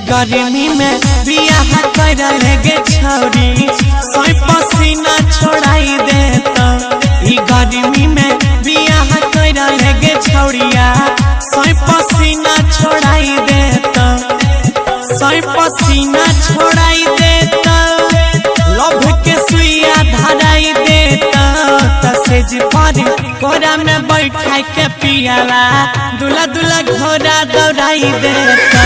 गर्मी में बियाह कर गे छौरी सोई पसीना छोड़ाई देता। गर्मी में बियाह कर गे छौरिया सोई पसीना छोड़ाई देता। सोई पसीना छोड़ाई देता लभ के सुइया धराई देता। तसेज पर कोरा में बैठा के पियाला दूल्हा दूल्हा घोड़ा दौड़ाई देता।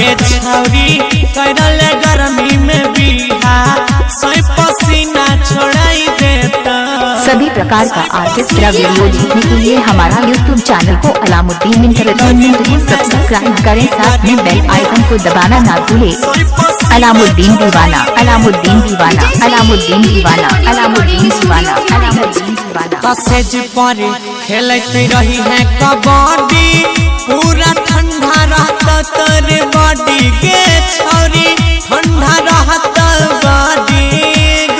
ये छौरी करल गर्मी में बियाह सोई पसीना छोड़ाई देता। सभी प्रकार का आर्टिस्ट्रा वीडियो देखने के लिए हमारा YouTube चैनल को अलामुद्दीन एंटरटेनमेंट को सब्सक्राइब करें, साथ में बेल आइकन को दबाना ना भूलें। अलामुद्दीन दीवाना, अलामुद्दीन दीवाना, अलामुद्दीन दीवाना, अलामुद्दीन दीवाना, अलामुद्दीन दीवाना। तसेज पर खेलत रही है कबड्डी पूरा ठंडा रहता तेरे बॉडी के छौरी ठंडा रहता बॉडी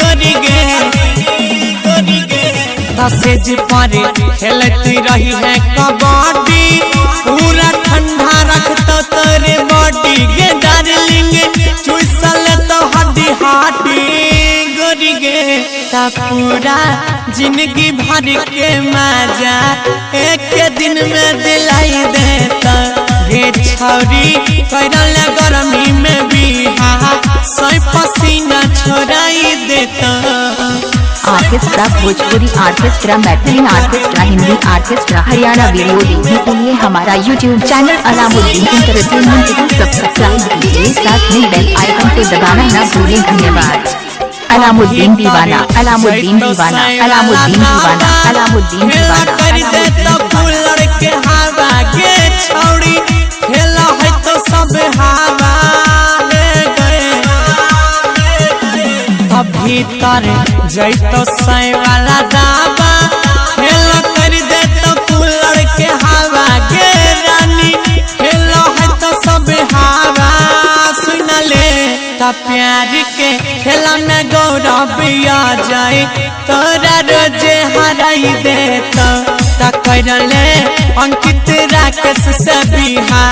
गोरी गे। तसेज पर खेलत रही है कबड्डी पूरा ठंडा रखता तेरे बॉडी गे डार्लिंग चुसल तो हड्डी हाटी गोरी गे। पूरा जिंदगी भर के मजा एक दिन में दिलाई देता। गे छौरी करल गर्मी में बियाह सोई पसीना छोड़ाई देता। Orchestra Bhojpuri orchestra, Maithili orchestra, Hindi orchestra, Haryana video देखने के लिए हमारा YouTube चैनल अलामुद्दीन एंटरटेनमेंट को सब्सक्राइब कीजिए, साथ में बेल आइकन को दबाना न भूलें। धन्यवाद। अलामुद्दीन दीवाना, अलामुद्दीन दीवाना, अलामुद्दीन दीवाना, अलामुद्दीन दीवाना, के हवा के छौरी खेला है तो सब हवा भीतर जैतो सै वाला दावा खेला कर दे तो कूलर के हवा के रानी खेला है तो सब हवा सुन ले। प्यार के खेला में गौरव आ जाए तोरा रोजे हराई देता। करले अंकित राकेश से बिहार